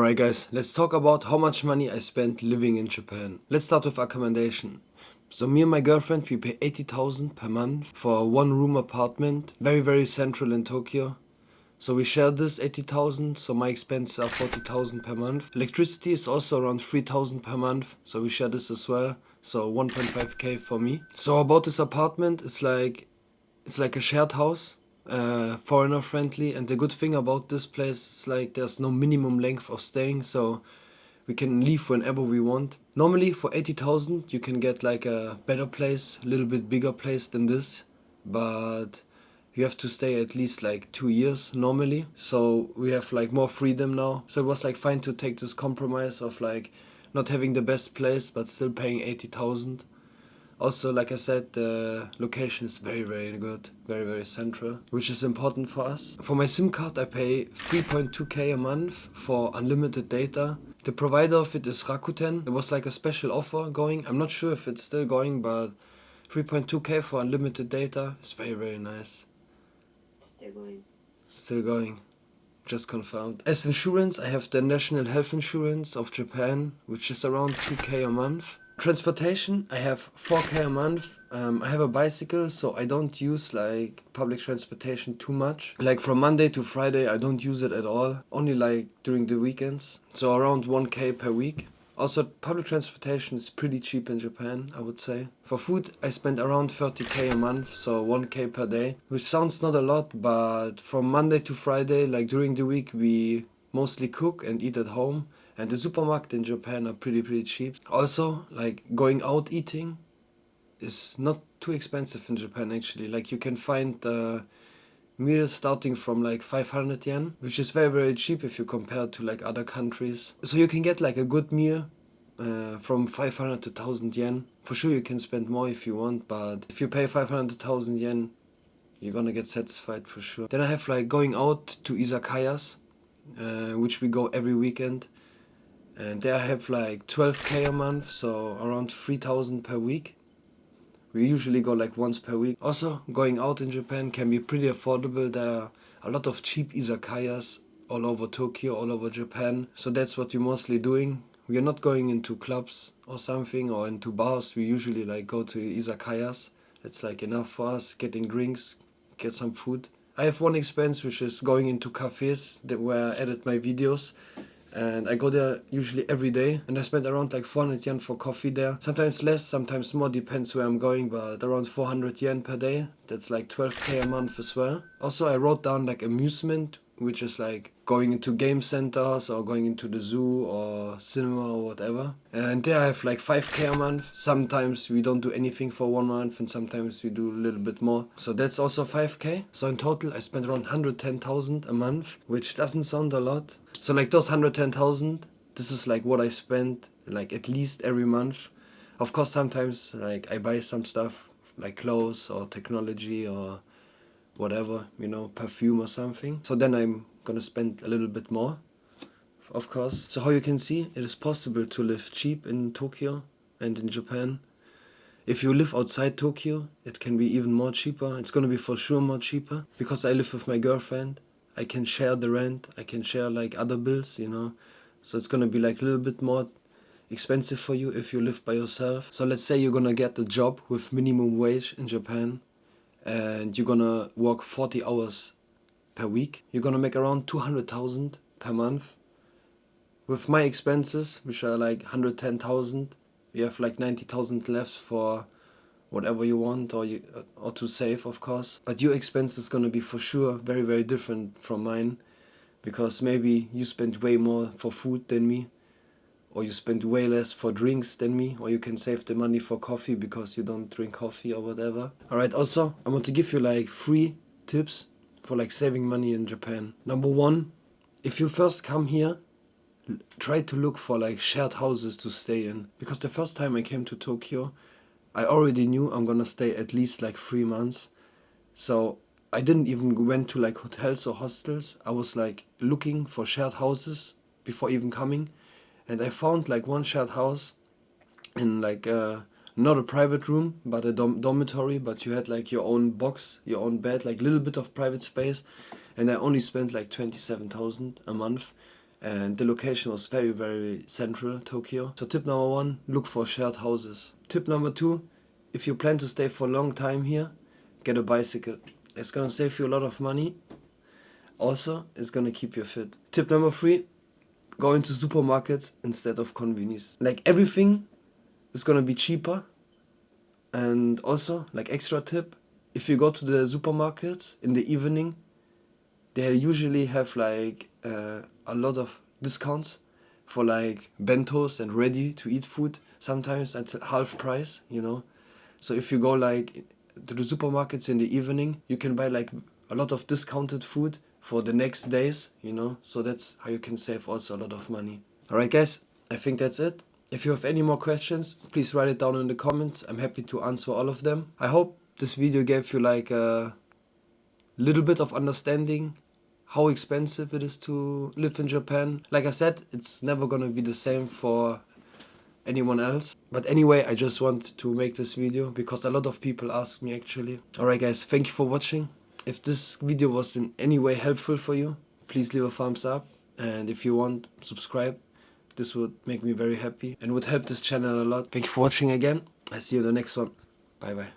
Alright guys, let's talk about how much money I spent living in Japan. Let's start with accommodation. So me and my girlfriend, we pay 80,000 per month for a one-room apartment, very central in Tokyo. So we share this 80,000, so my expenses are 40,000 per month. Electricity is also around 3,000 per month, so we share this as well. So 1.5k for me. So about this apartment, it's like a shared house, foreigner friendly, and the good thing about this place is like there's no minimum length of staying, so we can leave whenever we want. Normally for 80,000 you can get like a better place, a little bit bigger place than this, but you have to stay at least like 2 years normally, so we have like more freedom now. So it was like fine to take this compromise of like not having the best place but still paying 80,000. Also, like I said, the location is very good, very central, which is important for us. For my SIM card, I pay 3.2k a month for unlimited data. The provider of it is Rakuten. It was like a special offer going. I'm not sure if it's still going, but 3.2k for unlimited data is very nice. Still going. Still going. Just confirmed. As insurance, I have the National Health Insurance of Japan, which is around 2k a month. Transportation, I have 4k a month. I have a bicycle, so I don't use like public transportation too much. Like from Monday to Friday, I don't use it at all. Only like during the weekends. So around 1k per week. Also, public transportation is pretty cheap in Japan, I would say. For food, I spend around 30k a month, so 1k per day, which sounds not a lot, but from Monday to Friday, like during the week, we mostly cook and eat at home. And the supermarket in Japan are pretty cheap. Also, like going out eating is not too expensive in Japan actually. Like you can find meal starting from like 500 yen, which is very cheap if you compare to like other countries. So you can get like a good meal from 500 to 1000 yen. For sure you can spend more if you want, but if you pay 500 to 1000 yen, you're gonna get satisfied for sure. Then I have like going out to izakayas, which we go every weekend. And there I have like 12k a month, so around 3,000 per week. We usually go like once per week. Also, going out in Japan can be pretty affordable. There are a lot of cheap izakayas all over Tokyo, all over Japan. So that's what we're mostly doing. We are not going into clubs or something or into bars. We usually like go to izakayas. That's like enough for us, getting drinks, get some food. I have one expense which is going into cafes where I edit my videos. And I go there usually every day, and I spend around like 400 yen for coffee there. Sometimes less, sometimes more, depends where I'm going, but around 400 yen per day. That's like 12k a month as well. Also, I wrote down like amusement, which is like going into game centers or going into the zoo or cinema or whatever. And there I have like 5k a month. Sometimes we don't do anything for 1 month and sometimes we do a little bit more. So that's also 5k. So in total I spend around 110,000 a month, which doesn't sound a lot. So like those 110,000, this is like what I spend like at least every month. Of course sometimes like I buy some stuff like clothes or technology or whatever, perfume or something. So then I'm gonna spend a little bit more, of course. So how you can see, it is possible to live cheap in Tokyo and in Japan. If you live outside Tokyo, it can be even more cheaper. It's gonna be for sure more cheaper. Because I live with my girlfriend, I can share the rent, I can share like other bills, So it's gonna be like a little bit more expensive for you if you live by yourself. So let's say you're gonna get a job with minimum wage in Japan and you're gonna work 40 hours per week. You're gonna make around 200,000 per month. With my expenses, which are like 110,000, you have like 90,000 left for whatever you want or to save, of course. But your expense is gonna be for sure very different from mine, because maybe you spend way more for food than me, or you spend way less for drinks than me, or you can save the money for coffee because you don't drink coffee or whatever. Alright, also I want to give you like 3 tips for like saving money in Japan. Number 1, if you first come here, try to look for like shared houses to stay in, because the first time I came to Tokyo, I already knew I'm gonna stay at least like 3 months. So I didn't even went to like hotels or hostels. I was like looking for shared houses before even coming. And I found like one shared house in like not a private room, but a dormitory, but you had like your own box, your own bed, like a little bit of private space. And I only spent like 27,000 a month. and the location was very, very central Tokyo. So tip number 1, look for shared houses. Tip number 2, if you plan to stay for a long time here, get a bicycle. It's gonna save you a lot of money. Also, it's gonna keep you fit. Tip number 3, go into supermarkets instead of convenience. Like everything is gonna be cheaper. And also, like extra tip, if you go to the supermarkets in the evening, they usually have like a lot of discounts for like bentos and ready to eat food, sometimes at half price, you know. So if you go like to the supermarkets in the evening, you can buy like a lot of discounted food for the next days, you know. So that's how you can save also a lot of money. Alright guys, I think that's it. If you have any more questions, please write it down in the comments. I'm happy to answer all of them. I hope this video gave you like a little bit of understanding how expensive it is to live in Japan. Like I said, it's never gonna be the same for anyone else. But anyway, I just want to make this video because a lot of people ask me actually. Alright guys, thank you for watching. If this video was in any way helpful for you, please leave a thumbs up. And if you want, subscribe. This would make me very happy and would help this channel a lot. Thank you for watching again. I see you in the next one. Bye bye.